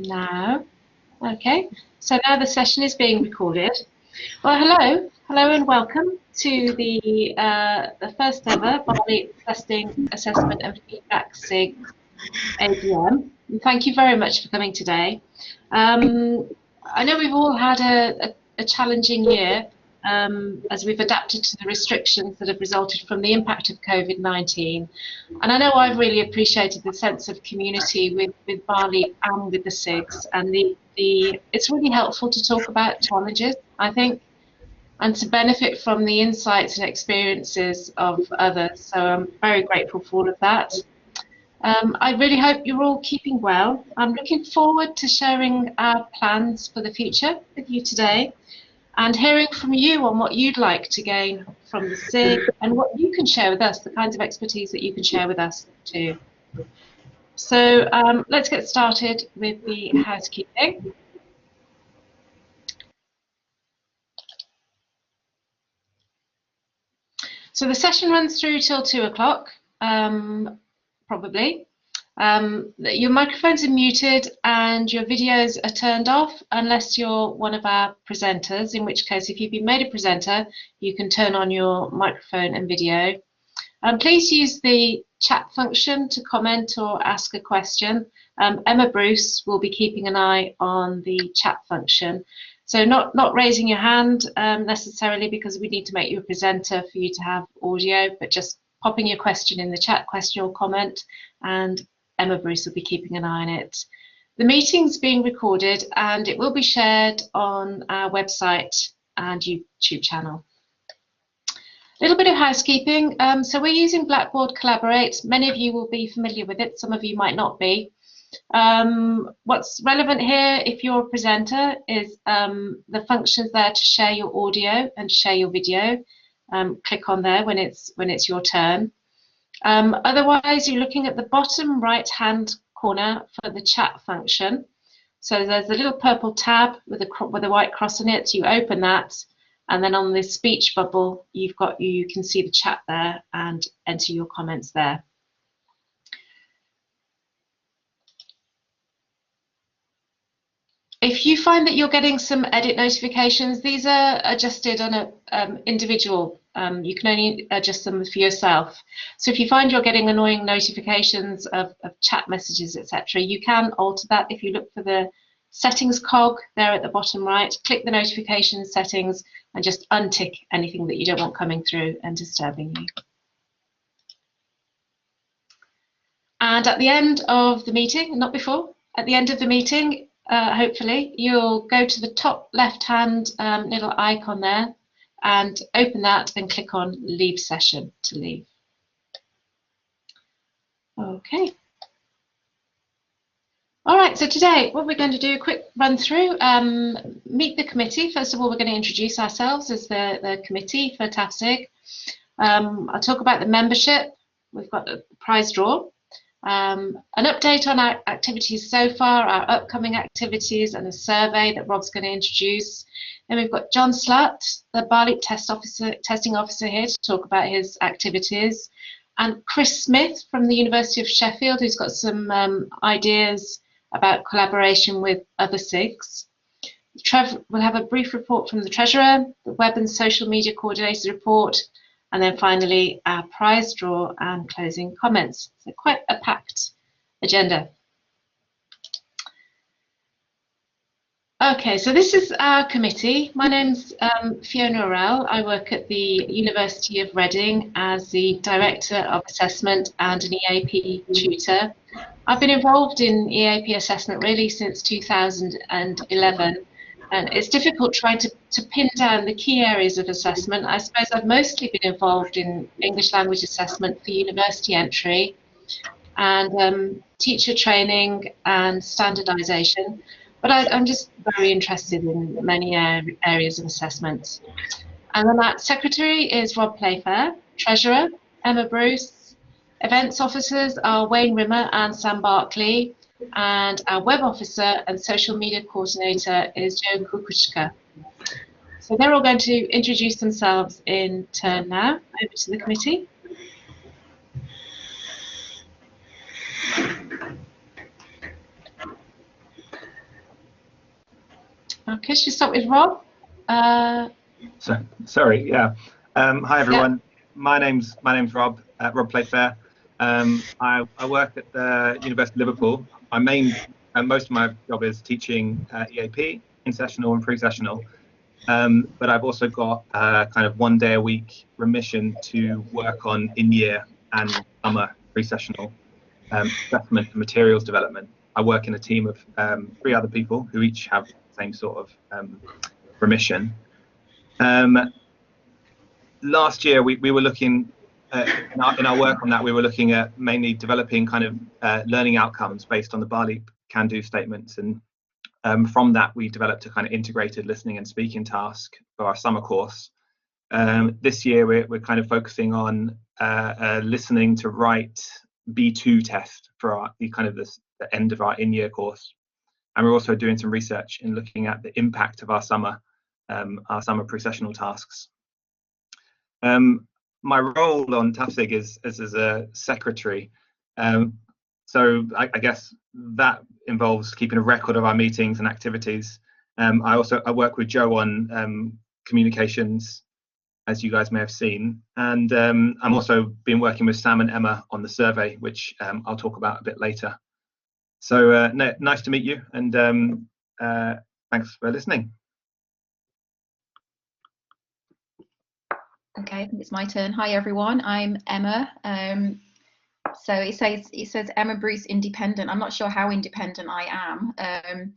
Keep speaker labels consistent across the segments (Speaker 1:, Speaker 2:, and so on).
Speaker 1: now. Okay, so now the session is being recorded. Well, hello and welcome to the first ever Bali Testing Assessment and Feedback SIG AGM. And thank you very much for coming today. I know we've all had a challenging year as we've adapted to the restrictions that have resulted from the impact of COVID-19. And I know I've really appreciated the sense of community with Bali and with the SIGs, and it's really helpful to talk about challenges, I think, and to benefit from the insights and experiences of others. So I'm very grateful for all of that. I really hope you're all keeping well. I'm looking forward to sharing our plans for the future with you today and hearing from you on what you'd like to gain from the SIG and what you can share with us, the kinds of expertise that you can share with us too. So let's get started with the housekeeping. So the session runs through till 2 o'clock, probably. Your microphones are muted and your videos are turned off unless you're one of our presenters, in which case if you've been made a presenter, you can turn on your microphone and video. Please use the chat function to comment or ask a question. Emma Bruce will be keeping an eye on the chat function. So not raising your hand necessarily because we need to make you a presenter for you to have audio, but just popping your question in the chat, question or comment, and Emma Bruce will be keeping an eye on it. The meeting's being recorded and it will be shared on our website and YouTube channel. A little bit of housekeeping. So we're using Blackboard Collaborate. Many of you will be familiar with it, some of you might not be. What's relevant here, if you're a presenter, is the functions there to share your audio and share your video. Click on there when it's your turn. Otherwise, you're looking at the bottom right-hand corner for the chat function. So there's a little purple tab with a white cross on it. You open that, and then on this speech bubble, you can see the chat there and enter your comments there. If you find that you're getting some edit notifications, these are adjusted on an individual. You can only adjust them for yourself. So if you find you're getting annoying notifications of chat messages, etc., you can alter that. If you look for the settings cog there at the bottom right, click the notification settings and just untick anything that you don't want coming through and disturbing you. And at the end of the meeting, not before, at the end of the meeting, hopefully, you'll go to the top left-hand little icon there and open that and click on Leave Session to leave. Okay. All right, so today, what we're going to do, a quick run through, meet the committee. First of all, we're going to introduce ourselves as the committee for TAFSIG. I'll talk about the membership. We've got the prize draw. An update on our activities so far, our upcoming activities, and a survey that Rob's going to introduce. Then we've got John Slutt, the Bali testing officer here to talk about his activities, and Chris Smith from the University of Sheffield, who's got some ideas about collaboration with other SIGs. We'll have a brief report from the Treasurer, the Web and Social Media Coordinator report, and then finally our prize draw and closing comments. So quite a packed agenda. Okay, so this is our committee. My name's Fiona Orell. I work at the University of Reading as the Director of Assessment and an EAP tutor. I've been involved in EAP assessment really since 2011. And it's difficult trying to pin down the key areas of assessment. I suppose I've mostly been involved in English language assessment for university entry and teacher training and standardisation. But I'm just very interested in many areas of assessment. And then our secretary is Rob Playfair, treasurer, Emma Bruce, events officers are Wayne Rimmer and Sam Barkley, and our web officer and social media coordinator is Joe Kukuchka. So they're all going to introduce themselves in turn now. Over to the committee. Okay, should we start with Rob?
Speaker 2: Sorry, yeah. Hi everyone.
Speaker 1: Yeah.
Speaker 2: My name's Rob. Rob Playfair. I work at the University of Liverpool. Most of my job is teaching EAP, in-sessional and pre-sessional. But I've also got kind of 1 day a week remission to work on in-year and summer pre-sessional assessment and materials development. I work in a team of 3 other people who each have the same sort of remission. Last year we were looking in our work on that, we were looking at mainly developing kind of learning outcomes based on the Barley can-do statements, and from that we developed a kind of integrated listening and speaking task for our summer course. This year we're kind of focusing on a listening to write B2 test for the end of our in-year course, and we're also doing some research in looking at the impact of our summer pre-sessional tasks. My role on TAFSIG is as a secretary, so I guess that involves keeping a record of our meetings and activities. I work with Joe on communications, as you guys may have seen, and I'm also been working with Sam and Emma on the survey, which I'll talk about a bit later. So nice to meet you, and thanks for listening.
Speaker 3: Okay, I think it's my turn. Hi everyone, I'm Emma. So it says Emma Bruce independent. I'm not sure how independent I am,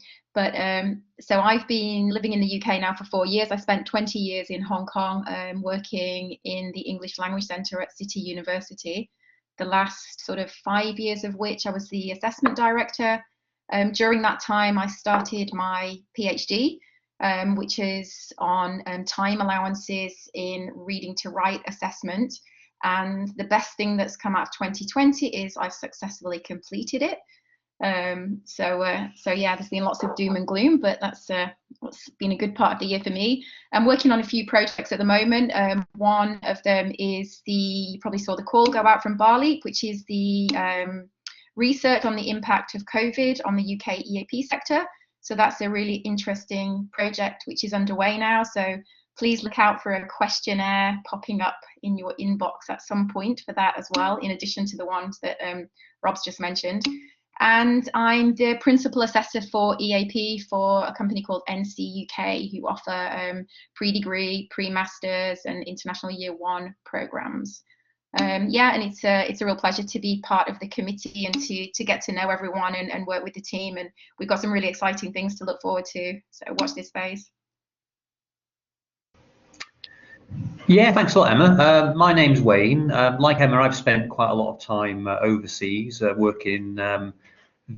Speaker 3: so I've been living in the UK now for 4 years. I spent 20 years in Hong Kong working in the English Language Centre at City University, the last sort of 5 years of which I was the assessment director. During that time I started my PhD, which is on time allowances in reading to write assessment. And the best thing that's come out of 2020 is I've successfully completed it. So yeah, there's been lots of doom and gloom, but that's been a good part of the year for me. I'm working on a few projects at the moment. One of them is you probably saw the call go out from Barley, which is the research on the impact of COVID on the UK EAP sector. So that's a really interesting project which is underway now. So please look out for a questionnaire popping up in your inbox at some point for that as well, in addition to the ones that Rob's just mentioned. And I'm the principal assessor for EAP for a company called NC UK, who offer pre-degree, pre-masters and international year 1 programs. Yeah, and it's a real pleasure to be part of the committee and to get to know everyone and work with the team, and we've got some really exciting things to look forward to, so watch this space.
Speaker 4: Yeah, thanks a lot, Emma. My name's Wayne. Like Emma, I've spent quite a lot of time overseas working in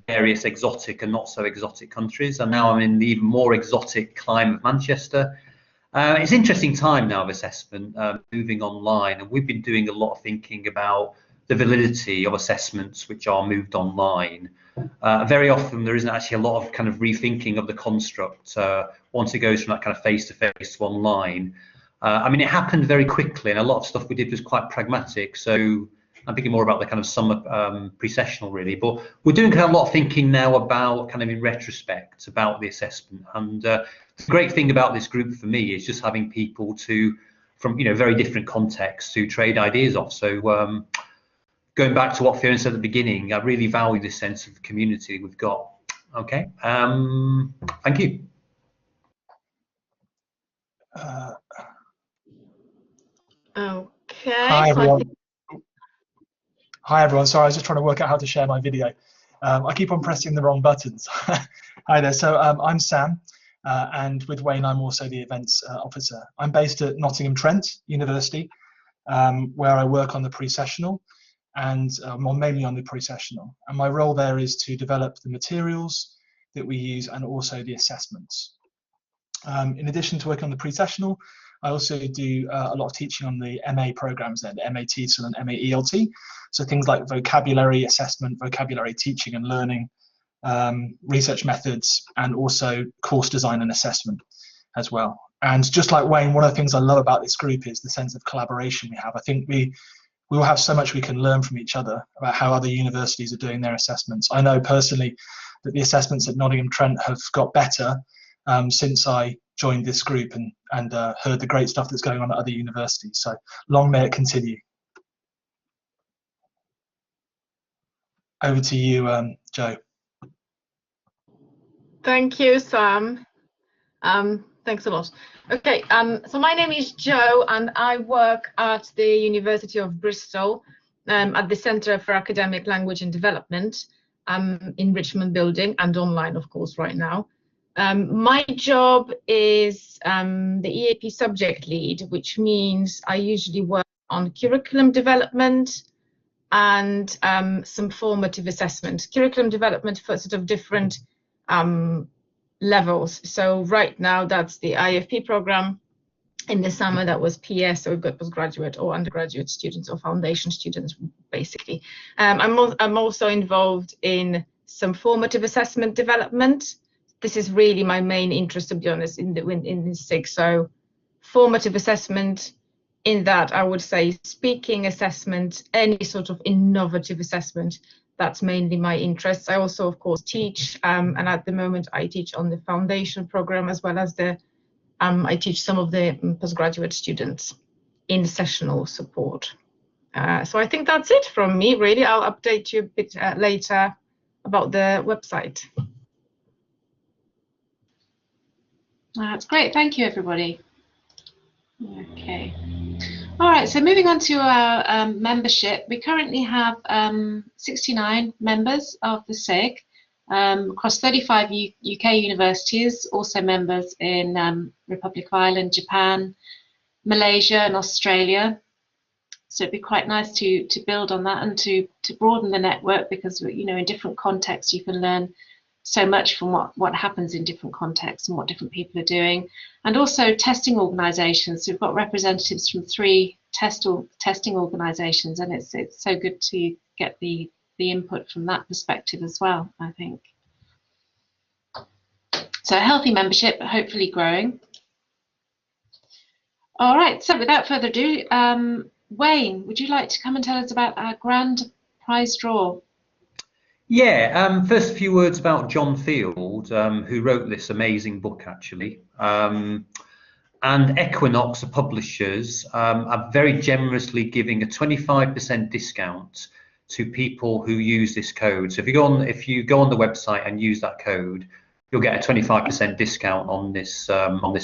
Speaker 4: various exotic and not so exotic countries, and now I'm in the even more exotic clime of Manchester. It's an interesting time now of assessment moving online, and we've been doing a lot of thinking about the validity of assessments which are moved online. Very often there isn't actually a lot of kind of rethinking of the construct once it goes from that kind of face-to-face to online. I mean, it happened very quickly, and a lot of stuff we did was quite pragmatic, so I'm thinking more about the kind of summer pre-sessional really, but we're doing kind of a lot of thinking now about kind of in retrospect about the assessment. And the great thing about this group for me is just having people from very different contexts to trade ideas off. So going back to what Fiona said at the beginning, I really value this sense of community we've got. Okay, thank you.
Speaker 5: Okay.
Speaker 6: Hi everyone. Hi everyone. Sorry, I was just trying to work out how to share my video. I keep on pressing the wrong buttons. Hi there. So I'm Sam, and with Wayne, I'm also the events officer. I'm based at Nottingham Trent University, where I work on the pre-sessional, and mainly on the pre-sessional. And my role there is to develop the materials that we use and also the assessments. In addition to working on the pre-sessional, I also do a lot of teaching on the MA programs there, the MA TESOL and MA ELT. So things like vocabulary assessment, vocabulary teaching and learning, research methods, and also course design and assessment as well. And just like Wayne, one of the things I love about this group is the sense of collaboration we have. I think we will have so much we can learn from each other about how other universities are doing their assessments. I know personally that the assessments at Nottingham Trent have got better, since I joined this group and heard the great stuff that's going on at other universities. So long may it continue. Over to you, Joe.
Speaker 5: Thank you, Sam. Thanks a lot. Okay, so my name is Jo, and I work at the University of Bristol at the Centre for Academic Language and Development in Richmond Building, and online, of course, right now. My job is the EAP subject lead, which means I usually work on curriculum development and some formative assessment. Curriculum development for sort of different levels. So right now that's the IFP program. In the summer that was PS, so we've got postgraduate or undergraduate students or foundation students, basically. I'm also involved in some formative assessment development. This is really my main interest, to be honest, in this SIG. So formative assessment, in that I would say speaking assessment, any sort of innovative assessment, that's mainly my interest. I also, of course, teach, and at the moment I teach on the foundation program, as well as I teach some of the postgraduate students in sessional support. So I think that's it from me, really. I'll update you a bit later about the website.
Speaker 1: That's great. Thank you, everybody. Okay. All right, so moving on to our membership, we currently have 69 members of the SIG across 35 UK universities, also members in Republic of Ireland, Japan, Malaysia and Australia. So it'd be quite nice to build on that and to broaden the network, because, you know, in different contexts you can learn so much from what happens in different contexts and what different people are doing. And also testing organisations. So we've got representatives from 3 testing organisations, and it's so good to get the input from that perspective as well, I think. So a healthy membership, hopefully growing. All right, so without further ado, Wayne, would you like to come and tell us about our grand prize draw?
Speaker 4: Yeah, first a few words about John Field, who wrote this amazing book, actually. And Equinox, the publishers, are very generously giving a 25% discount to people who use this code. So if you go on the website and use that code, you'll get a 25% discount on this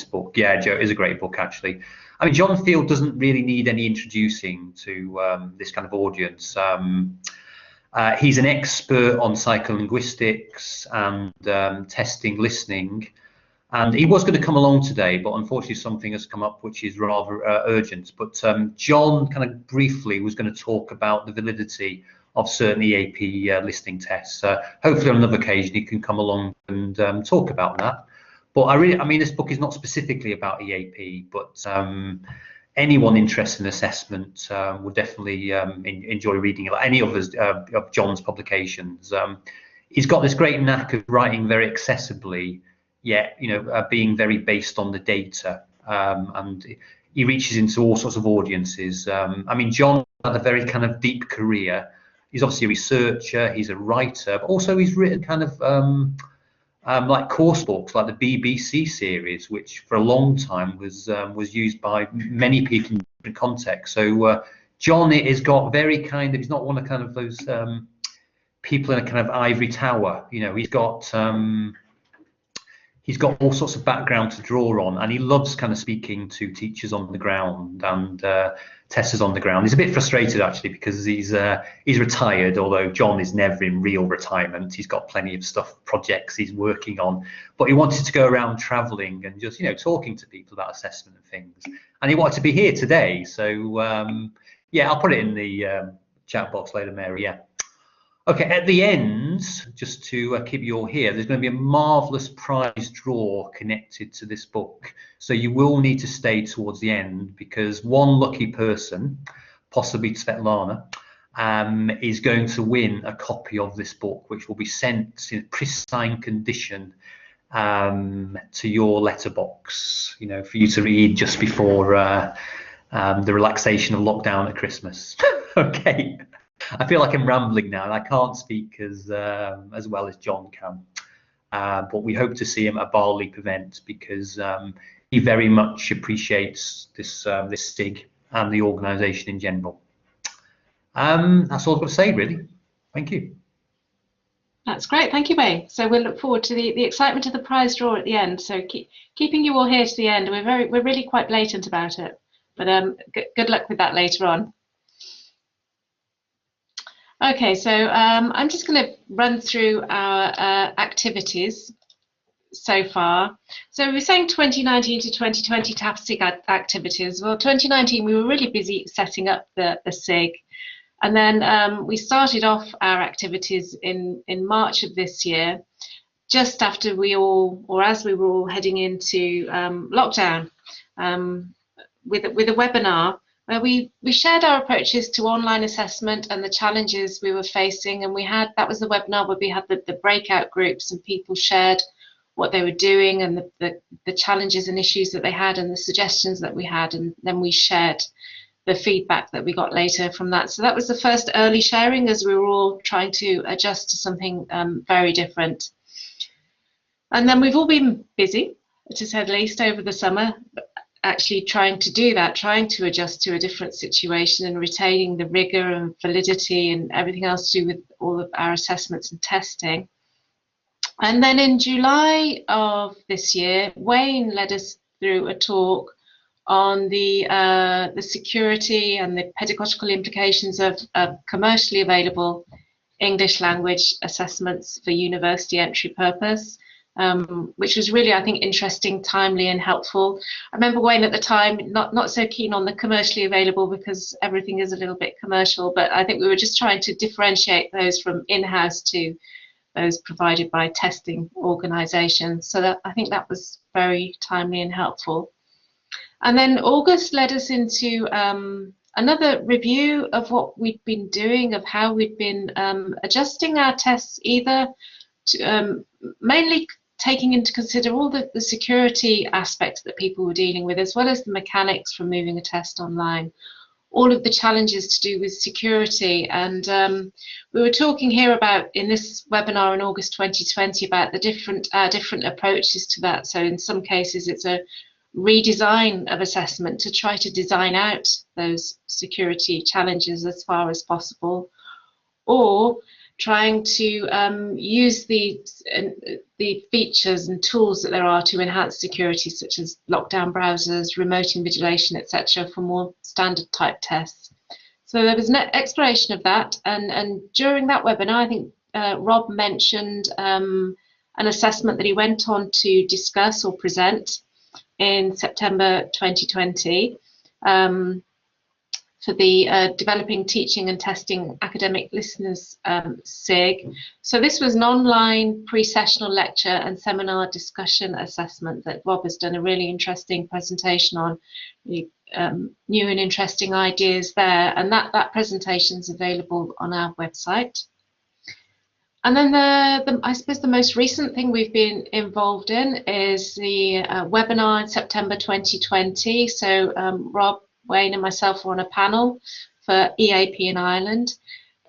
Speaker 4: book. Yeah, Joe, it is a great book, actually. I mean, John Field doesn't really need any introducing to this kind of audience. He's an expert on psycholinguistics and testing listening. And he was going to come along today, but unfortunately something has come up which is rather urgent. But John kind of briefly was going to talk about the validity of certain EAP listening tests. Hopefully on another occasion he can come along and talk about that. But I mean, this book is not specifically about EAP, but anyone interested in assessment would definitely enjoy reading any of John's publications. He's got this great knack of writing very accessibly, yet being very based on the data, and he reaches into all sorts of audiences. I mean, John had a very kind of deep career. He's obviously a researcher, he's a writer, but also he's written kind of like course books, like the BBC series, which for a long time was used by many people in different contexts. So John has got very kind of, he's not one of kind of those people in a kind of ivory tower. He's got all sorts of background to draw on, and he loves kind of speaking to teachers on the ground and testers on the ground. He's a bit frustrated actually because he's retired, although John is never in real retirement. He's got plenty of projects he's working on, but he wanted to go around traveling and just talking to people about assessment and things. And he wanted to be here today, so yeah, I'll put it in the chat box later, Mary. Yeah. Okay, at the end, just to keep you all here, there's going to be a marvellous prize draw connected to this book. So you will need to stay towards the end, because one lucky person, possibly Svetlana, is going to win a copy of this book, which will be sent in pristine condition to your letterbox, for you to read just before the relaxation of lockdown at Christmas. Okay. I feel like I'm rambling now, and I can't speak as well as John can. but we hope to see him at a Bar Leap event because he very much appreciates this this STIG and the organisation in general. That's all I've got to say, really. Thank you.
Speaker 1: That's great, thank you, Wayne. So we'll look forward to the excitement of the prize draw at the end. So keeping you all here to the end. We're really quite blatant about it, but good luck with that later on. Okay, so I'm just going to run through our activities so far. So we're saying 2019 to 2020 TAFSIG activities. Well, 2019 we were really busy setting up the SIG. And then we started off our activities in March of this year, just after we all, or as we were all heading into lockdown, with a webinar where we shared our approaches to online assessment and the challenges we were facing. And that was the webinar where we had the breakout groups and people shared what they were doing and the challenges and issues that they had and the suggestions that we had, and then we shared the feedback that we got later from that. So that was the first early sharing as we were all trying to adjust to something very different. And then we've all been busy, to say the least, over the summer, actually trying to do that, trying to adjust to a different situation and retaining the rigor and validity and everything else to do with all of our assessments and testing. And then in July of this year, Wayne led us through a talk on the security and the pedagogical implications of commercially available English language assessments for university entry purpose, which was really, I think, interesting, timely and helpful. I remember Wayne at the time not so keen on the commercially available because everything is a little bit commercial, but I think we were just trying to differentiate those from in-house to those provided by testing organisations. So I think that was very timely and helpful. And then August led us into another review of what we'd been doing, of how we'd been adjusting our tests, either to, mainly taking into consider all the security aspects that people were dealing with, as well as the mechanics for moving a test online, all of the challenges to do with security. And we were talking here about, in this webinar in August 2020, about the different approaches to that. So in some cases it's a redesign of assessment to try to design out those security challenges as far as possible, or trying to use the features and tools that there are to enhance security, such as lockdown browsers, remote invigilation, etc., for more standard type tests. So there was an exploration of that, and during that webinar, I think Rob mentioned an assessment that he went on to discuss or present in September 2020 for the Developing Teaching and Testing Academic Listeners SIG. So this was an online pre-sessional lecture and seminar discussion assessment that Rob has done a really interesting presentation on, new and interesting ideas there, and that presentation is available on our website. And then I suppose the most recent thing we've been involved in is the webinar in September 2020. So Rob, Wayne and myself were on a panel for EAP in Ireland.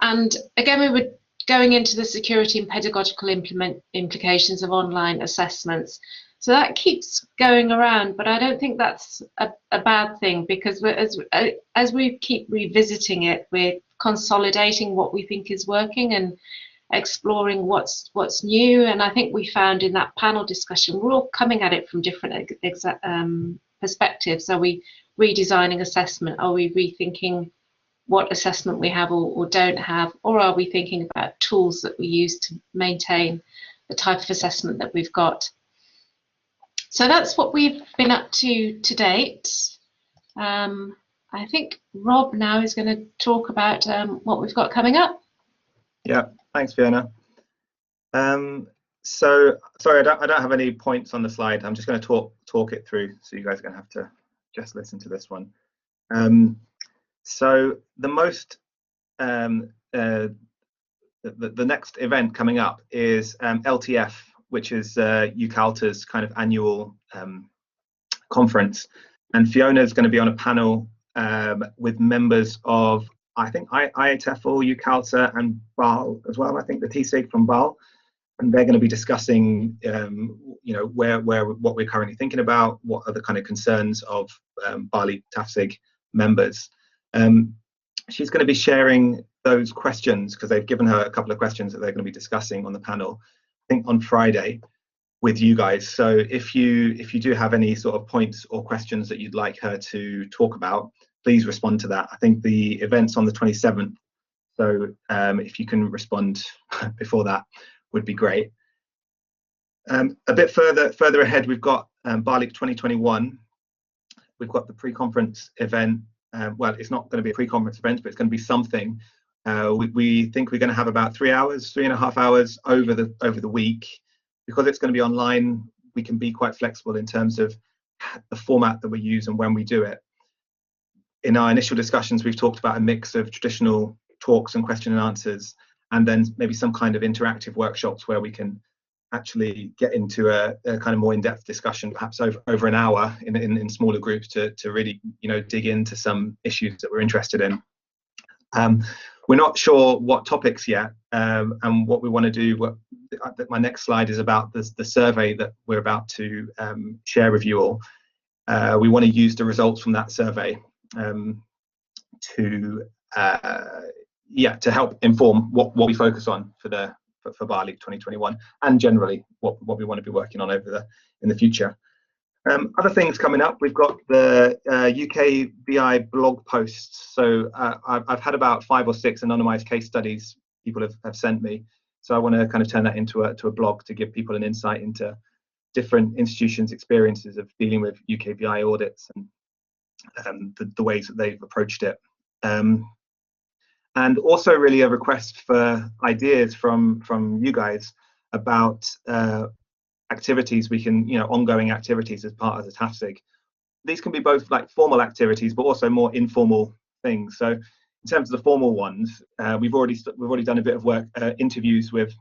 Speaker 1: And again, we were going into the security and pedagogical implications of online assessments. So that keeps going around, but I don't think that's a bad thing, because as we keep revisiting it, we're consolidating what we think is working and exploring what's new. And I think we found in that panel discussion, we're all coming at it from different perspectives. Are we redesigning assessment? Are we rethinking what assessment we have or don't have? Or are we thinking about tools that we use to maintain the type of assessment that we've got? So that's what we've been up to date. I think Rob now is going to talk about what we've got coming up.
Speaker 2: Yeah, thanks, Fiona. So sorry, I don't have any points on the slide. I'm just going to talk it through, so you guys are going to have to just listen to this one. So the most the next event coming up is LTF, which is UCALTA's kind of annual conference, and Fiona is going to be on a panel with members of, I think, IATEFL, UCALTA and BAL as well. I think the TSIG from BAL. and they're going to be discussing, you know, what we're currently thinking about, what are the kind of concerns of Bali TAFSIG members. She's going to be sharing those questions because they've given her a couple of questions that they're going to be discussing on the panel, I think on Friday, with you guys. So if you do have any sort of points or questions that you'd like her to talk about, please respond to that. I think the event's on the 27th, so if you can respond before that would be great. A bit further ahead, we've got Bali 2021. We've got the pre-conference event. Well, it's not going to be a pre-conference event, but it's going to be something. We think we're going to have about 3.5 hours over the week. Because it's going to be online, we can be quite flexible in terms of the format that we use and when we do it. In our initial discussions, we've talked about a mix of traditional talks and question and answers, and then maybe some kind of interactive workshops where we can actually get into a kind of more in-depth discussion, perhaps over an hour in smaller groups to really, you know, dig into some issues that we're interested in. We're not sure what topics yet, and what we want to do. My next slide is about the survey that we're about to share with you all. We want to use the results from that survey to help inform what we focus on for Bali 2021, and generally what we want to be working on in the future. Other things coming up, we've got the UK BI blog posts. So I've had about 5 or 6 anonymized case studies people have sent me. So I want to kind of turn that into a blog to give people an insight into different institutions' experiences of dealing with UK BI audits and the ways that they've approached it. And also really a request for ideas from you guys about activities we can, you know, ongoing activities as part of the TAFSIG. These can be both like formal activities, but also more informal things. So in terms of the formal ones, we've already done a bit of work, interviews with,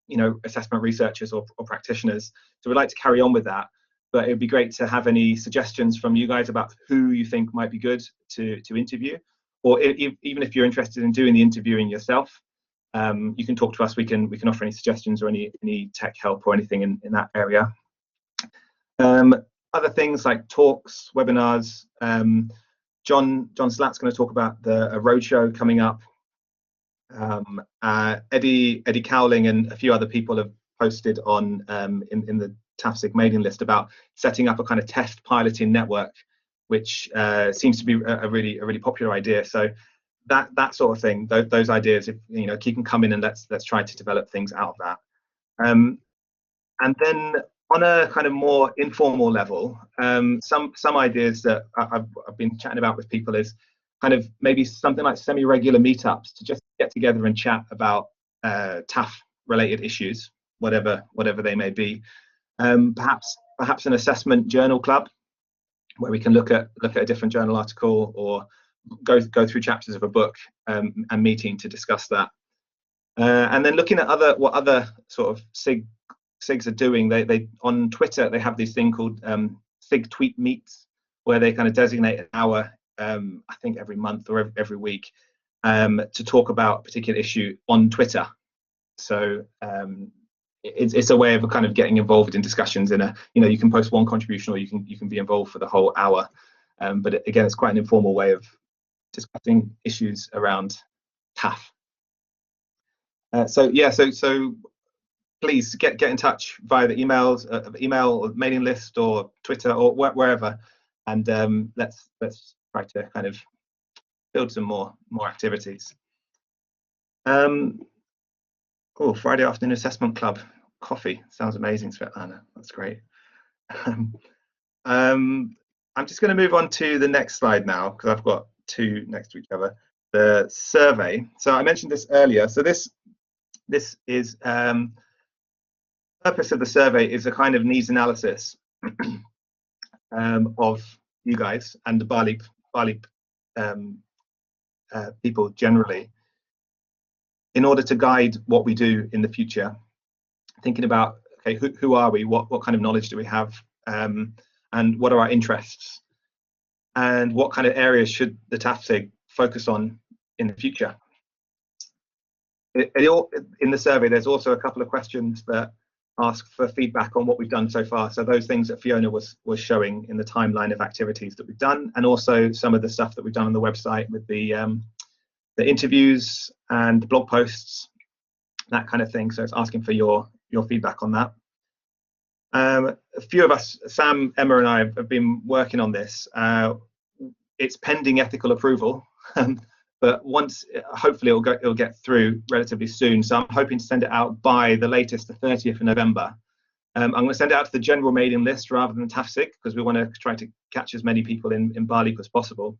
Speaker 2: you know, assessment researchers or practitioners. So we'd like to carry on with that, but it would be great to have any suggestions from you guys about who you think might be good to interview, or even if you're interested in doing the interviewing yourself. You can talk to us. We can offer any suggestions or any tech help or anything in that area. Other things like talks, webinars. John Slatt's going to talk about a roadshow coming up. Eddie Cowling and a few other people have posted on in the TAFSIG mailing list about setting up a kind of test piloting network, which seems to be a really popular idea. So that sort of thing, those ideas, if you know, keep them coming, and let's try to develop things out of that. And then on a kind of more informal level, some ideas that I've been chatting about with people is kind of maybe something like semi-regular meetups to just get together and chat about TAF related issues, whatever they may be. Perhaps an assessment journal club where we can look at a different journal article or go through chapters of a book, and meeting to discuss that. And then looking at what other sort of SIGs are doing. They on Twitter they have this thing called SIG tweet meets, where they kind of designate an hour, I think every month or every week, to talk about a particular issue on Twitter. So it's a way of kind of getting involved in discussions in a, you know, you can post one contribution or you can be involved for the whole hour. But again, it's quite an informal way of discussing issues around TAF. So please get in touch via the email or mailing list or Twitter or wherever, and let's try to kind of build some more activities. Oh, Friday afternoon assessment club coffee sounds amazing, Svetlana. That's great. I'm just going to move on to the next slide now because I've got 2 next to each other. The survey. So I mentioned this earlier. So this is purpose of the survey is a kind of needs analysis of you guys and the Bali people generally, in order to guide what we do in the future. Thinking about, okay, who are we? What kind of knowledge do we have? And what are our interests? And what kind of areas should the TAFSIG focus on in the future? in the survey, there's also a couple of questions that ask for feedback on what we've done so far. So those things that Fiona was showing in the timeline of activities that we've done, and also some of the stuff that we've done on the website with the interviews and blog posts, that kind of thing. So it's asking for your feedback on that. A few of us, Sam, Emma, and I have been working on this. It's pending ethical approval, but once, hopefully, it'll get through relatively soon. So I'm hoping to send it out by the latest, the 30th of November. I'm going to send it out to the general mailing list rather than TAFSIG, because we want to try to catch as many people in BALIP as possible.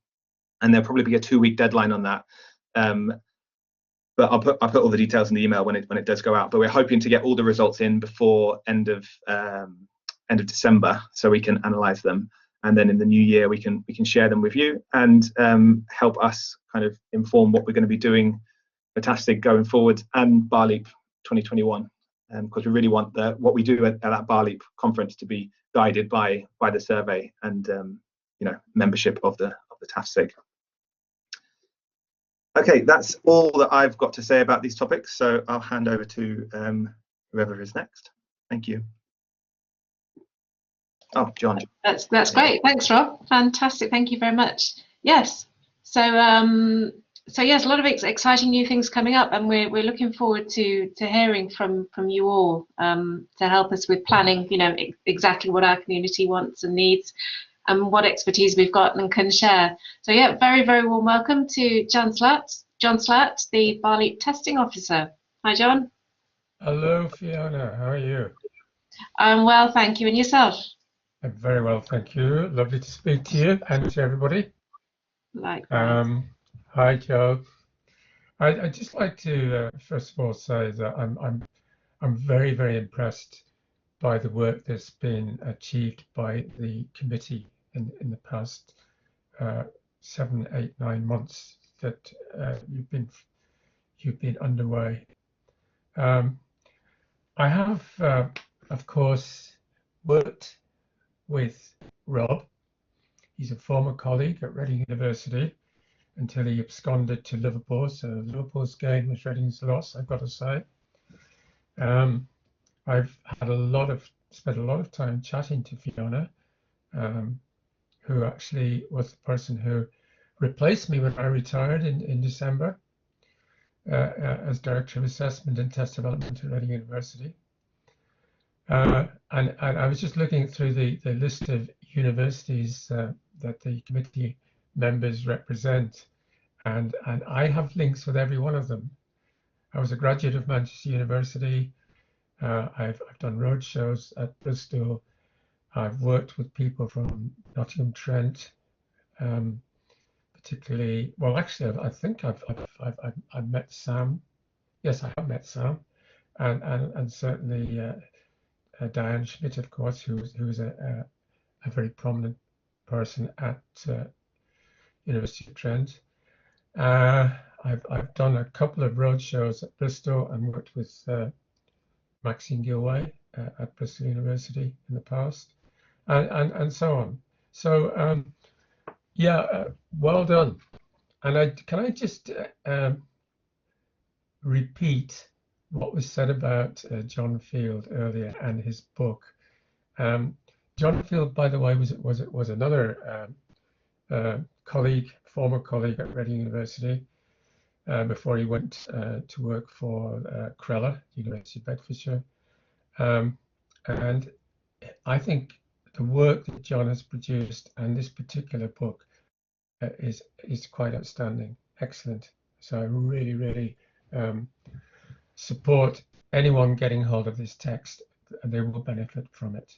Speaker 2: And there'll probably be a 2-week deadline on that. But I'll put all the details in the email when it does go out. But we're hoping to get all the results in before end of December, so we can analyse them, and then in the new year we can share them with you and help us kind of inform what we're going to be doing for TAFSIG going forward and BALIP 2021, because we really want what we do at that BALIP conference to be guided by the survey and membership of the TAFSIG. Okay, that's all that I've got to say about these topics, so I'll hand over to whoever is next. Thank you. Oh, John.
Speaker 1: That's great. Thanks, Rob. Fantastic. Thank you very much. Yes. So yes, a lot of exciting new things coming up, and we're looking forward to hearing from you all to help us with planning. Exactly what our community wants and needs, and what expertise we've got and can share. So yeah, very, very warm welcome to John Slatt, the BALIP testing officer. Hi, John.
Speaker 7: Hello, Fiona. How are you?
Speaker 1: I'm well, thank you. And yourself?
Speaker 7: I'm very well, thank you. Lovely to speak to you and to everybody.
Speaker 1: Likewise.
Speaker 7: Hi, Joe. I'd just like to first of all say that I'm very, very impressed by the work that's been achieved by the committee in the past 7, 8, 9 months that you've been underway. I have, of course, worked with Rob. He's a former colleague at Reading University until he absconded to Liverpool. So Liverpool's gain was Reading's loss, I've got to say. I've had spent a lot of time chatting to Fiona, who actually was the person who replaced me when I retired in December as Director of Assessment and Test Development at Reading University. And I was just looking through the list of universities that the committee members represent, and I have links with every one of them. I was a graduate of Manchester University. I've done roadshows at Bristol. I've worked with people from Nottingham Trent, particularly. Well, actually, I think I've met Sam. Yes, I have met Sam, and certainly Diane Schmidt, of course, who was a very prominent person at University of Trent. I've done a couple of roadshows at Bristol and worked with Maxine Gilway at Bristol University in the past, and so on. So yeah, well done. And can I just repeat what was said about John Field earlier and his book. John Field, by the way, was another colleague, former colleague at Reading University before he went to work for Crella, University of Bedfordshire. And I think the work that John has produced and this particular book is quite outstanding, excellent. So I really, really support anyone getting hold of this text, and they will benefit from it.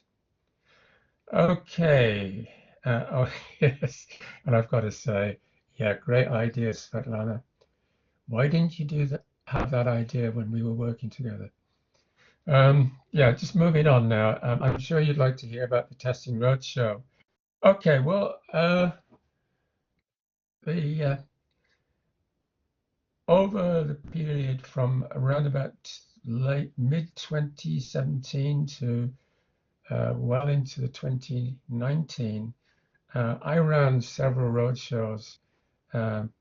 Speaker 7: Okay. Oh yes, and I've got to say, yeah, great idea, Svetlana. Why didn't you have that idea when we were working together? Yeah, just moving on now. I'm sure you'd like to hear about the Testing Roadshow. Okay, well, over the period from around about mid-2017 to well into the 2019, I ran several roadshows, one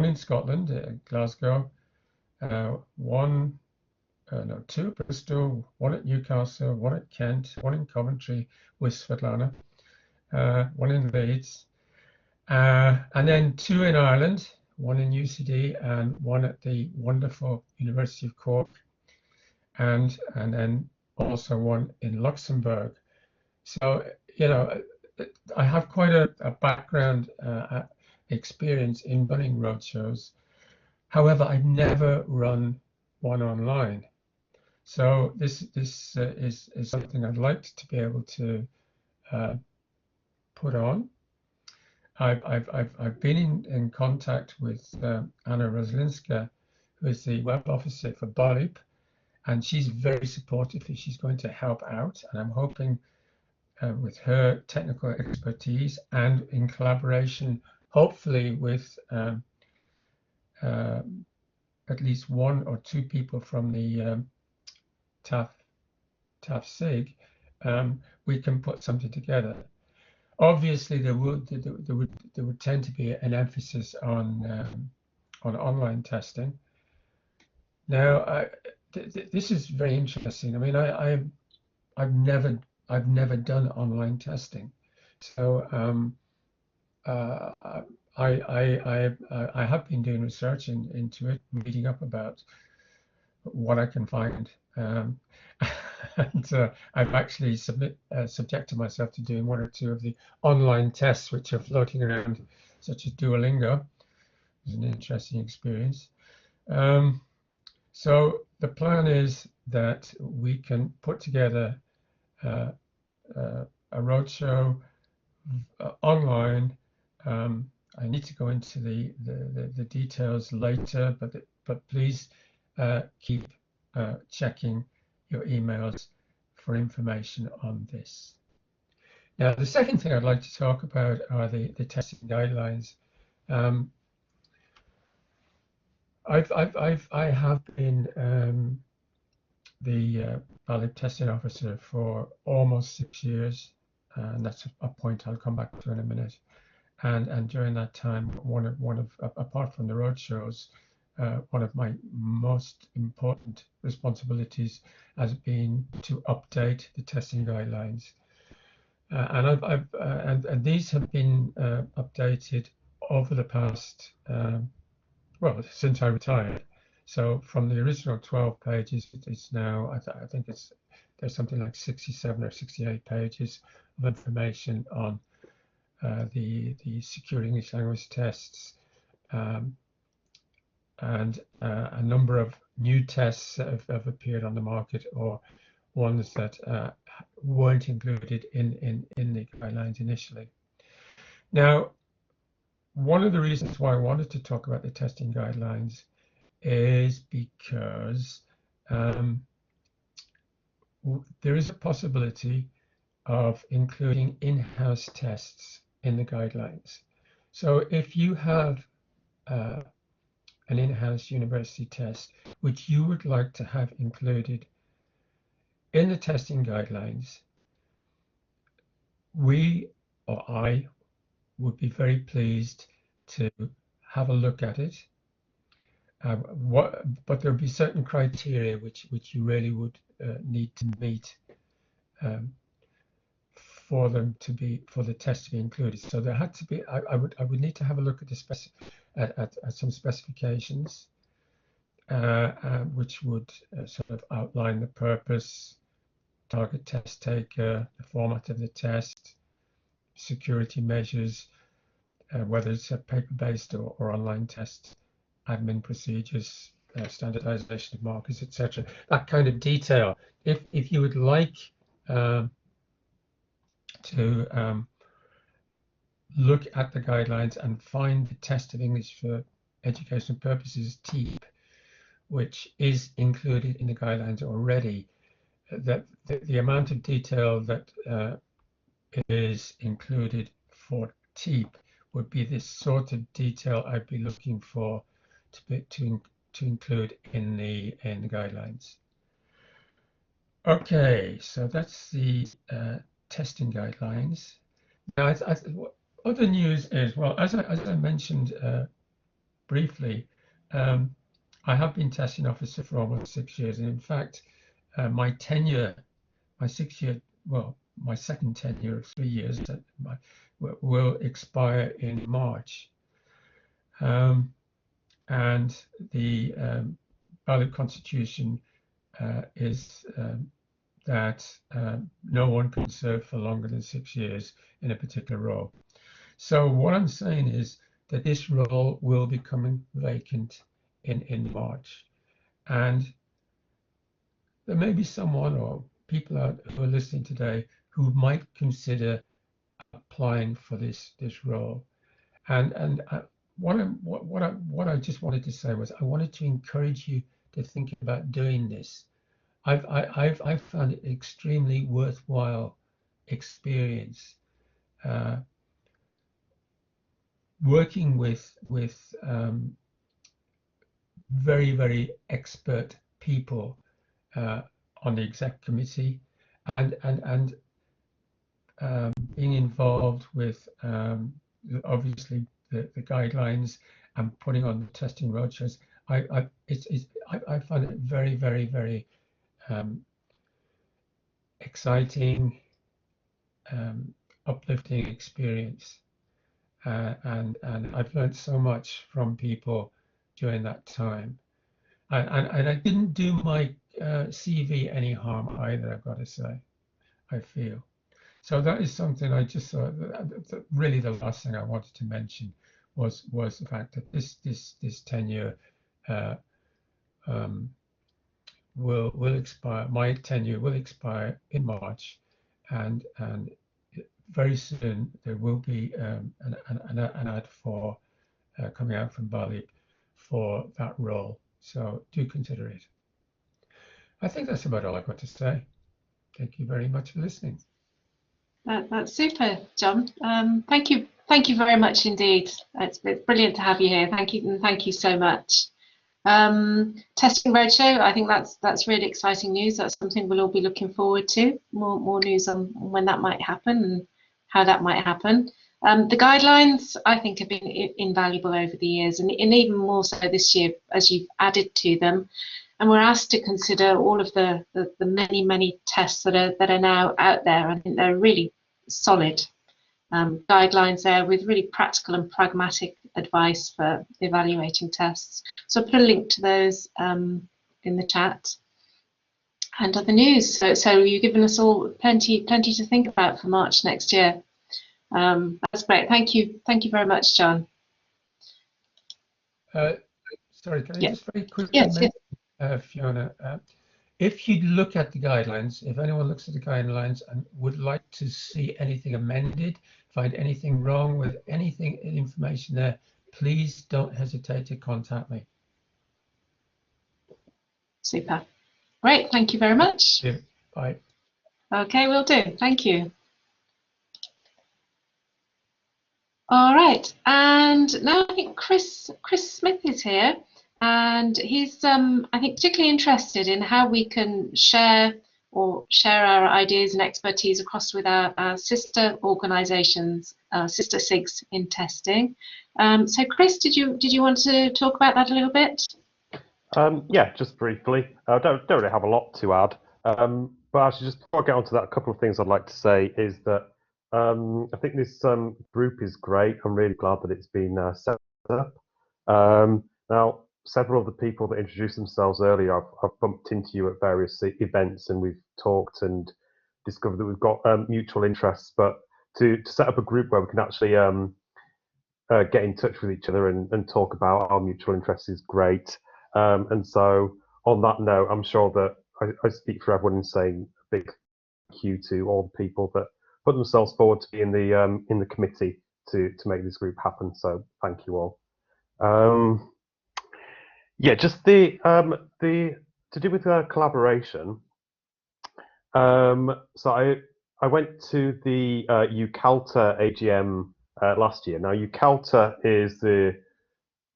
Speaker 7: in Scotland, Glasgow, two at Bristol, one at Newcastle, one at Kent, one in Coventry with Svetlana, one in Leeds, and then 2 in Ireland, one in UCD and one at the wonderful University of Cork, and then also one in Luxembourg. So, you know, I have quite a background experience in running roadshows. However, I've never run one online. So this is something I'd like to be able to put on. I've been in contact with Anna Rozlinska, who is the web officer for BALIP, and she's very supportive. She's going to help out, and I'm hoping with her technical expertise and in collaboration, hopefully with at least 1 or 2 people from the TAFSIG, we can put something together. Obviously, there would tend to be an emphasis on online testing. Now, this is very interesting. I mean, I've never done online testing, so I have been doing research into it, reading up about what I can find, and I've actually subjected myself to doing 1 or 2 of the online tests which are floating around, such as Duolingo. It's an interesting experience. So the plan is that we can put together a roadshow online. I need to go into the details later, but please keep checking your emails for information on this. Now, the second thing I'd like to talk about are the testing guidelines. I have been the BALIP testing officer for almost 6 years, and that's a point I'll come back to in a minute. And during that time, one of apart from the roadshows, one of my most important responsibilities has been to update the testing guidelines, and these have been updated over the past well, since I retired. So from the original 12 pages, it's now I think there's something like 67 or 68 pages of information on the secure English language tests. And a number of new tests have appeared on the market, or ones that weren't included in the guidelines initially. Now, one of the reasons why I wanted to talk about the testing guidelines is because there is a possibility of including in-house tests in the guidelines. So if you have an in-house university test which you would like to have included in the testing guidelines, we, or I, would be very pleased to have a look at it. But there would be certain criteria which you really would need to meet for the test to be included. So there had to be. I would need to have a look at at some specifications, which would sort of outline the purpose, target test taker, the format of the test, security measures, whether it's a paper-based or online test, admin procedures, standardization of markers, etc. That kind of detail. If you would like to look at the guidelines and find the test of English for educational purposes, TEEP, which is included in the guidelines already, that the amount of detail that is included for TEEP would be this sort of detail I'd be looking for to include in the guidelines. Okay, so that's the testing guidelines. Now, other news is, well, as I mentioned briefly, I have been testing officer for almost 6 years, and in fact, my tenure, my 6-year, well, my second tenure of 3 years will expire in March. And the Ballot Constitution is that no one can serve for longer than 6 years in a particular role. So what I'm saying is that this role will be coming vacant in March. And there may be someone or people who are listening today who might consider applying for this role. And what I just wanted to say was I wanted to encourage you to think about doing this. I've found it extremely worthwhile experience working with very expert people on the exec committee, and being involved with obviously the guidelines and putting on the testing roadshows. I find it very exciting, uplifting experience, and I've learned so much from people during that time, and I didn't do my CV any harm either, I've got to say, I feel. So that is something I just thought that really the last thing I wanted to mention was the fact that this tenure will expire. My tenure will expire in March, and very soon there will be an ad for coming out from Bali for that role. So do consider it. I think that's about all I've got to say. Thank you very much for listening.
Speaker 1: That's super, John. Thank you very much indeed. It's brilliant to have you here. Thank you, and thank you so much. Testing Roadshow, I think that's really exciting news. That's something we'll all be looking forward to. More news on when that might happen and how that might happen. The guidelines, I think, have been invaluable over the years, and even more so this year as you've added to them. And we're asked to consider all of the many tests that are now out there. I think they're really solid guidelines there with really practical and pragmatic advice for evaluating tests. So I'll put a link to those in the chat and other news. So you've given us all plenty to think about for March next year. That's great. Thank you very much, John.
Speaker 7: Sorry, can I just very quickly
Speaker 1: mention,
Speaker 7: Fiona, if you look at the guidelines, if anyone looks at the guidelines and would like to see anything amended, find anything wrong with anything information there, please don't hesitate to contact me.
Speaker 1: Super. Great. Thank you very much.
Speaker 7: Yeah, bye.
Speaker 1: Okay, will do. Thank you. All right, and now I think Chris Smith is here, and he's I think particularly interested in how we can share our ideas and expertise across with our sister organisations, sister SIGs in testing. So Chris, did you want to talk about that a little bit?
Speaker 8: Yeah, just briefly. I don't really have a lot to add, but actually just before I get onto that, a couple of things I'd like to say is that I think this group is great. I'm really glad that it's been set up. Now, several of the people that introduced themselves earlier, I've bumped into you at various events, and we've talked and discovered that we've got mutual interests. But to set up a group where we can actually get in touch with each other and talk about our mutual interests is great. And so, on that note, I'm sure that I speak for everyone in saying a big thank you to all the people that put themselves forward to be in the committee to make this group happen. So thank you all. Yeah, just the to do with collaboration. So I went to the UCALTA AGM last year. Now UCALTA is the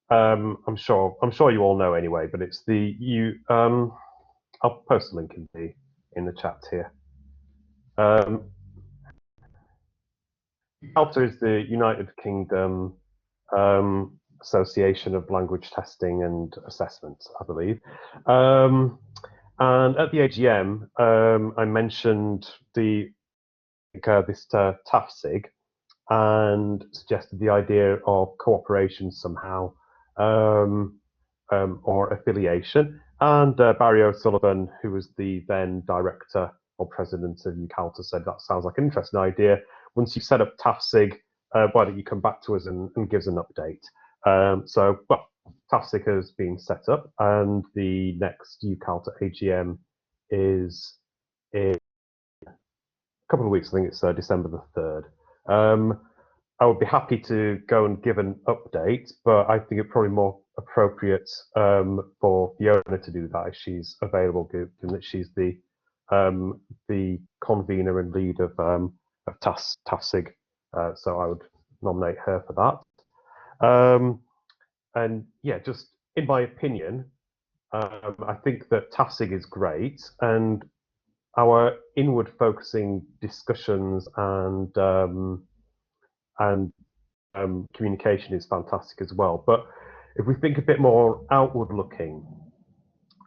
Speaker 8: I'm sure you all know anyway, but it's the I'll post a link in the chat here. UCALTA is the United Kingdom Association of Language Testing and Assessment, I believe. And at the AGM, I mentioned this TAFSIG and suggested the idea of cooperation somehow, or affiliation. And Barry O'Sullivan, who was the then director or president of UCALTA, said that sounds like an interesting idea. Once you've set up TAFSIG, why don't you come back to us and give us an update? So, well, TAFSIG has been set up, and the next UCALTA AGM is in a couple of weeks. I think it's December the 3rd. I would be happy to go and give an update, but I think it's probably more appropriate for Fiona to do that if she's available, given that she's the convener and lead of TAFSIG. So I would nominate her for that. And yeah, just in my opinion, I think that TAFSIG is great, and our inward-focusing discussions and communication is fantastic as well. But if we think a bit more outward-looking,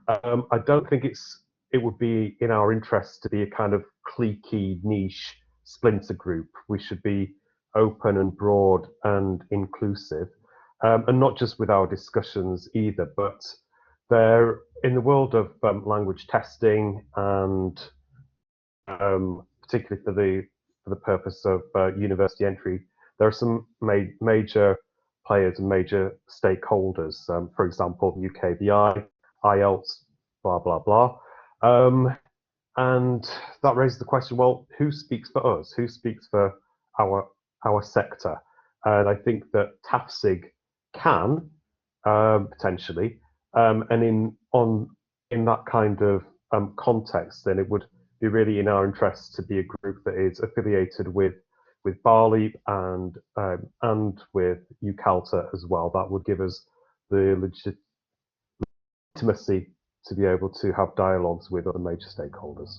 Speaker 8: I don't think it would be in our interest to be a kind of cliquey, niche splinter group. We should be open and broad and inclusive, and not just with our discussions either, but there in the world of language testing and particularly for the purpose of university entry, there are some major players and major stakeholders. For example, UKVI, IELTS, blah blah blah, and that raises the question: well, who speaks for us? Who speaks for our sector? And I think that TAFSIG can potentially, and in that kind of context, then it would be really in our interest to be a group that is affiliated with BARLEAP and with UCALTA as well. That would give us the legitimacy to be able to have dialogues with other major stakeholders.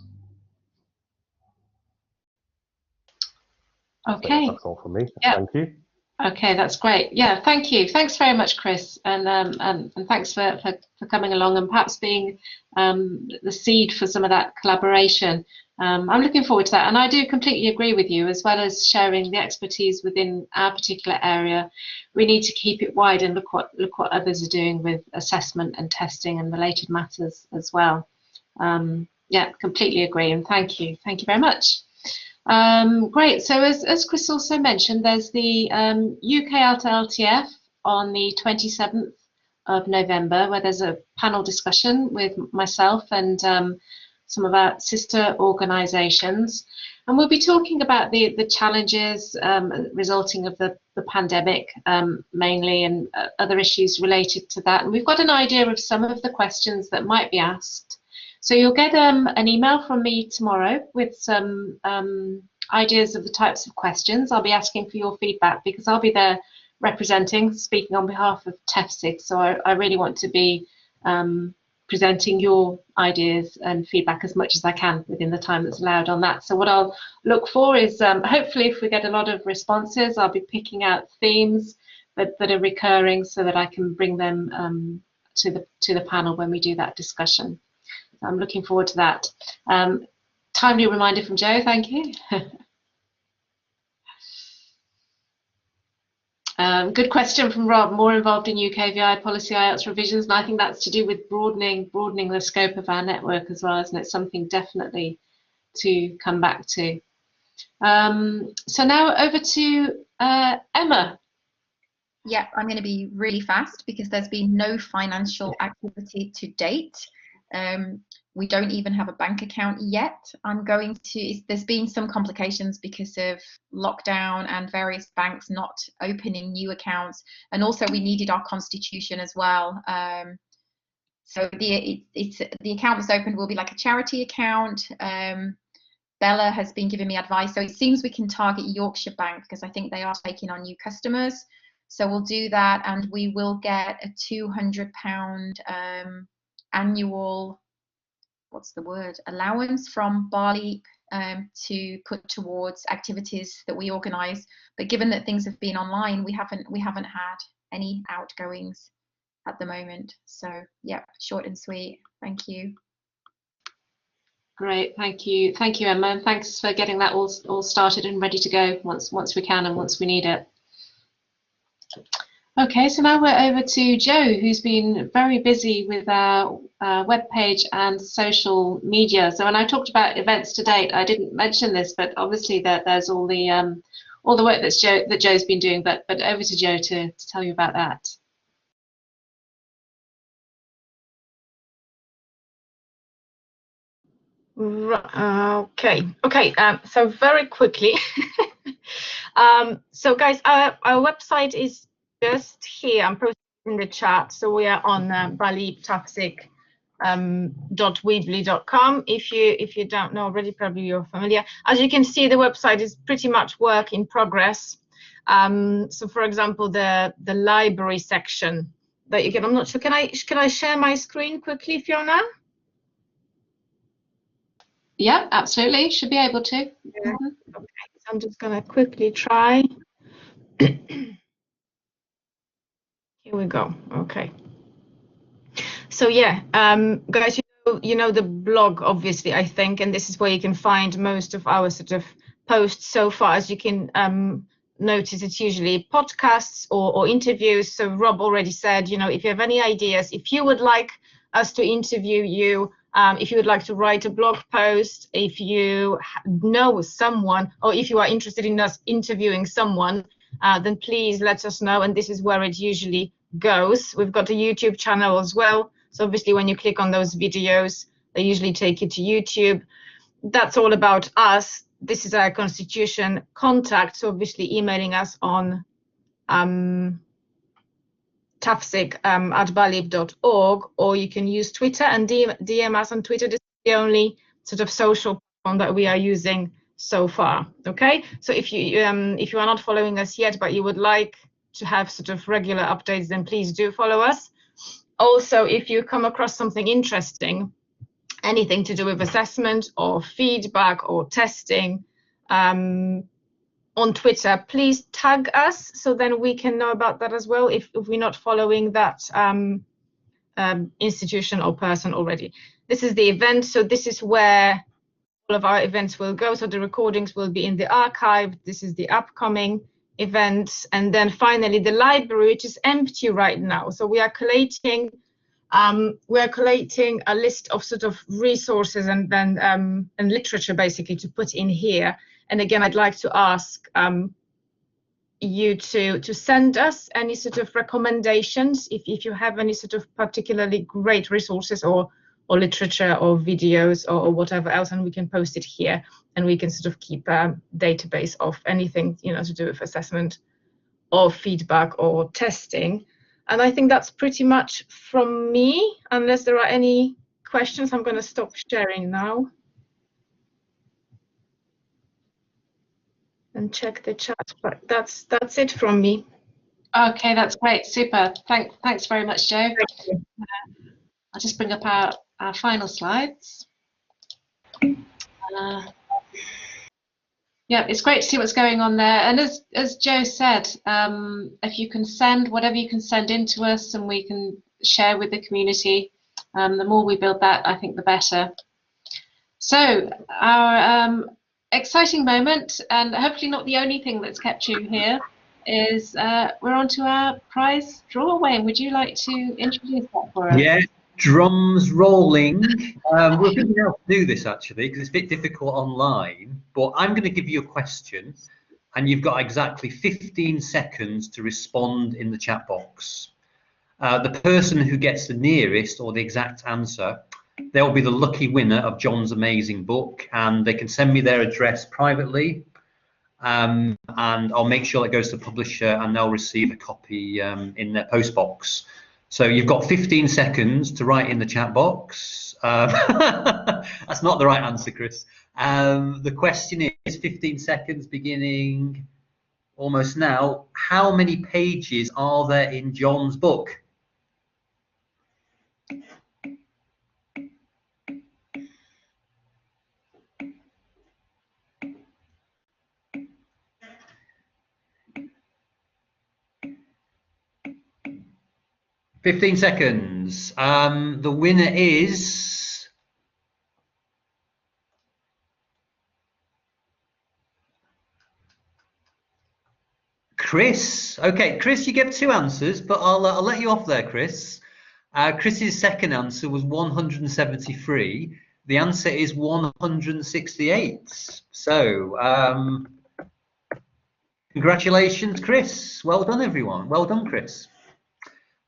Speaker 1: Okay.
Speaker 8: So that's all from me.
Speaker 1: Yeah.
Speaker 8: Thank you.
Speaker 1: Okay, that's great. Yeah, thank you. Thanks very much, Chris, and thanks for coming along and perhaps being the seed for some of that collaboration. I'm looking forward to that, and I do completely agree with you. As well as sharing the expertise within our particular area, we need to keep it wide and look what others are doing with assessment and testing and related matters as well. Yeah, completely agree, and thank you very much. Great. So as Chris also mentioned, there's the UKALTA LTF on the 27th of November, where there's a panel discussion with myself and some of our sister organisations, and we'll be talking about the challenges resulting of the pandemic mainly, and other issues related to that. And we've got an idea of some of the questions that might be asked. So you'll get an email from me tomorrow with some ideas of the types of questions. I'll be asking for your feedback because I'll be there speaking on behalf of TAFSIG. So I really want to be presenting your ideas and feedback as much as I can within the time that's allowed on that. So what I'll look for is hopefully if we get a lot of responses, I'll be picking out themes that are recurring so that I can bring them to the panel when we do that discussion. I'm looking forward to that. Timely reminder from Joe, thank you. Good question from Rob, more involved in UKVI policy IELTS revisions, and I think that's to do with broadening the scope of our network as well, isn't it? Something definitely to come back to. So now over to Emma.
Speaker 3: Yeah, I'm going to be really fast because there's been no financial activity to date. We don't even have a bank account yet. There's been some complications because of lockdown and various banks not opening new accounts, and also we needed our constitution as well. So the account that's opened will be like a charity account. Bella has been giving me advice, so it seems we can target Yorkshire Bank because I think they are taking on new customers. So we'll do that, and we will get a £200 annual, allowance from BARLEAP to put towards activities that we organise. But given that things have been online, we haven't had any outgoings at the moment. So yeah, short and sweet. Thank you.
Speaker 1: Great, thank you, Emma, and thanks for getting that all started and ready to go once we can and once we need it. Okay, so now we're over to Joe, who's been very busy with our webpage and social media. So when I talked about events to date, I didn't mention this, but obviously there's all the work that Joe's been doing. But over to Joe to tell you about that.
Speaker 5: Okay. So very quickly. So guys, our website is just here. I'm posting in the chat. So we are on baliptafsic.weebly.com. If you don't know already, probably you're familiar. As you can see, the website is pretty much work in progress. So for example, the library section that you get. I'm not sure. Can I share my screen quickly, Fiona?
Speaker 1: Yeah, absolutely. Should be able to.
Speaker 5: Yeah. Okay, so I'm just going to quickly try. Here we go. Okay. So yeah, guys, you know the blog, obviously, I think, and this is where you can find most of our sort of posts so far. As you can notice, it's usually podcasts or interviews. So Rob already said, you know, if you have any ideas, if you would like us to interview you, if you would like to write a blog post, if you know someone, or if you are interested in us interviewing someone, then please let us know. And this is where it usually goes. We've got a YouTube channel as well. So obviously when you click on those videos, they usually take you to YouTube. That's all about us. This is our constitution. Contact, so obviously emailing us on tafsic@balib.org, or you can use Twitter and DM us on Twitter. This is the only sort of social platform that we are using so far. Okay, so if you are not following us yet, but you would like to have sort of regular updates, then please do follow us. Also, if you come across something interesting, anything to do with assessment or feedback or testing, on Twitter, please tag us so then we can know about that as well if we're not following that institution or person already. This is the event, so this is where all of our events will go. So the recordings will be in the archive. This is the upcoming events, and then finally the library, which is empty right now. So we are collating a list of sort of resources and literature basically to put in here. And again, I'd like to ask you to send us any sort of recommendations if you have any sort of particularly great resources or literature or videos or whatever else, and we can post it here, and we can sort of keep a database of anything, you know, to do with assessment or feedback or testing. And I think that's pretty much from me. Unless there are any questions, I'm going to stop sharing now and check the chat. But that's it from me.
Speaker 1: Okay, that's great, super. Thanks very much, Joe. I'll just bring up our final slides. Yeah, it's great to see what's going on there. And as Joe said, if you can send whatever you can send in to us and we can share with the community, the more we build that, I think the better. So our exciting moment, and hopefully not the only thing that's kept you here, is we're on to our prize draw. Wayne, would you like to introduce that for us?
Speaker 4: Yeah, drums rolling. We're thinking how to do this actually because it's a bit difficult online, but I'm going to give you a question and you've got exactly 15 seconds to respond in the chat box. The person who gets the nearest or the exact answer, they'll be the lucky winner of John's amazing book, and they can send me their address privately, and I'll make sure it goes to the publisher and they'll receive a copy in their post box. So you've got 15 seconds to write in the chat box. That's not the right answer, Chris. The question is 15 seconds beginning almost now. How many pages are there in John's book? 15 seconds. The winner is Chris. Okay, Chris, you gave 2 answers, but I'll let you off there, Chris. Chris's second answer was 173. The answer is 168. So, congratulations, Chris. Well done, everyone. Well done, Chris.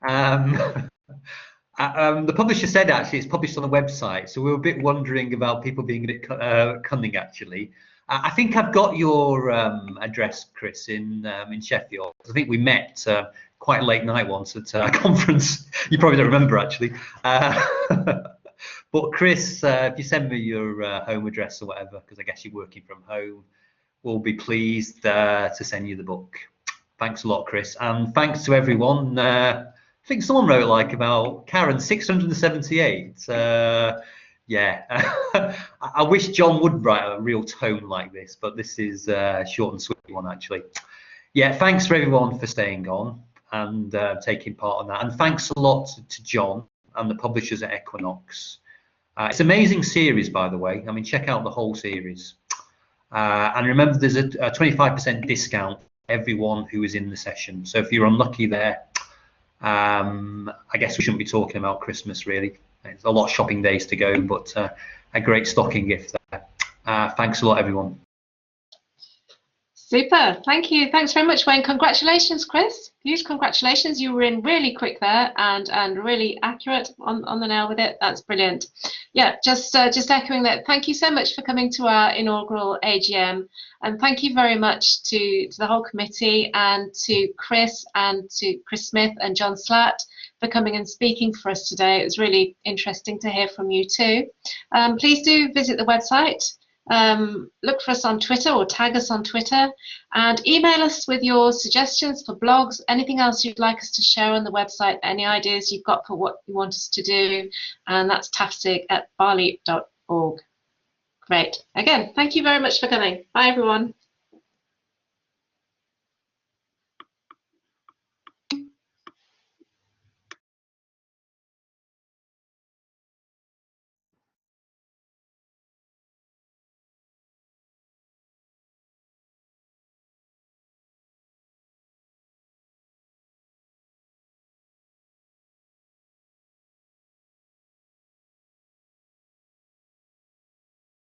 Speaker 4: The publisher said actually it's published on the website, so we were a bit wondering about people being a bit cunning. Actually, I think I've got your address, Chris, in Sheffield. I think we met quite a late night once at a conference. You probably don't remember actually. But Chris, if you send me your home address or whatever, because I guess you're working from home, we'll be pleased to send you the book. Thanks a lot, Chris, and thanks to everyone. I think someone wrote like about Karen 678. Yeah, I wish John would write a real tone like this, but this is a short and sweet one actually. Yeah, thanks for everyone for staying on and taking part in that, and thanks a lot to John and the publishers at Equinox. It's an amazing series, by the way. I mean, check out the whole series. And remember, there's a 25% discount for everyone who is in the session. So if you're unlucky there, I guess we shouldn't be talking about Christmas really. There's a lot of shopping days to go, but a great stocking gift there. Thanks a lot, everyone.
Speaker 1: Super, thank you. Thanks very much, Wayne. Congratulations, Chris. Huge congratulations. You were in really quick there and really accurate on the nail with it. That's brilliant. Yeah, just echoing that. Thank you so much for coming to our inaugural AGM, and thank you very much to the whole committee and to Chris Smith and John Slatt for coming and speaking for us today. It was really interesting to hear from you too. Please do visit the website. Look for us on Twitter or tag us on Twitter, and email us with your suggestions for blogs, anything else you'd like us to share on the website, any ideas you've got for what you want us to do, and that's tafsig@barleap.org. Great. Again, thank you very much for coming. Bye, everyone.